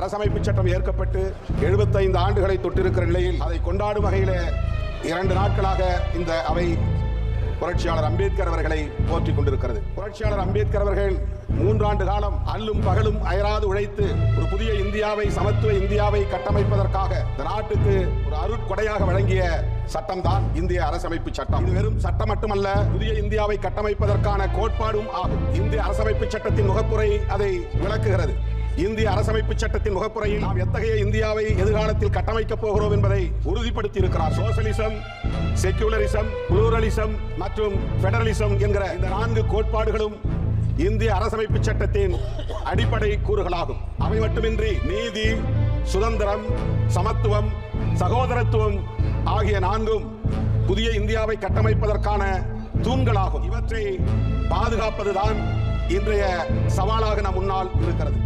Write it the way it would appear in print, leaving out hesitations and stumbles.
அரசமைப்பு சட்டம் ஏற்கப்பட்டு 75 ஆண்டுகளை தொட்டிருக்கிற நிலையில் அதை கொண்டாடும் வகையில் 2 நாட்களாக இந்த அவை புரட்சியாளர் அம்பேத்கர் அவர்களை போற்றிக் கொண்டிருக்கிறது. புரட்சியாளர் அம்பேத்கர் அவர்கள் 3 ஆண்டு காலம் அல்லும் பகலும் அயராது உழைத்து ஒரு புதிய இந்தியாவை, சமத்துவ இந்தியாவை கட்டமைப்பதற்காக இந்த நாட்டுக்கு ஒரு அருட்கொடையாக வழங்கிய சட்டம் தான் இந்திய அரசமைப்பு சட்டம். இது வெறும் சட்டம் மட்டுமல்ல, புதிய இந்தியாவை கட்டமைப்பதற்கான கோட்பாடும் ஆகும். இந்திய அரசமைப்பு சட்டத்தின் முகப்புரை அதை விளக்குகிறது. இந்திய அரசமைப்பு சட்டத்தின் முகப்புரையில் நாம் எத்தகைய இந்தியாவை எதிர்காலத்தில் கட்டமைக்கப் போகிறோம் என்பதை உறுதிப்படுத்தி இருக்கிறார். சோசலிசம், செக்யூலரிசம், புளூரலிசம் மற்றும் பெடரலிசம் என்கிற இந்த 4 கோட்பாடுகளும் இந்திய அரசமைப்பு சட்டத்தின் அடிப்படை கூறுகளாகும். அவை மட்டுமின்றி நீதி, சுதந்திரம், சமத்துவம், சகோதரத்துவம் ஆகிய 4ம் புதிய இந்தியாவை கட்டமைப்பதற்கான தூண்களாகும். இவற்றை பாதுகாப்பதுதான் இன்றைய சவாலாக நம் முன்னால் இருக்கிறது.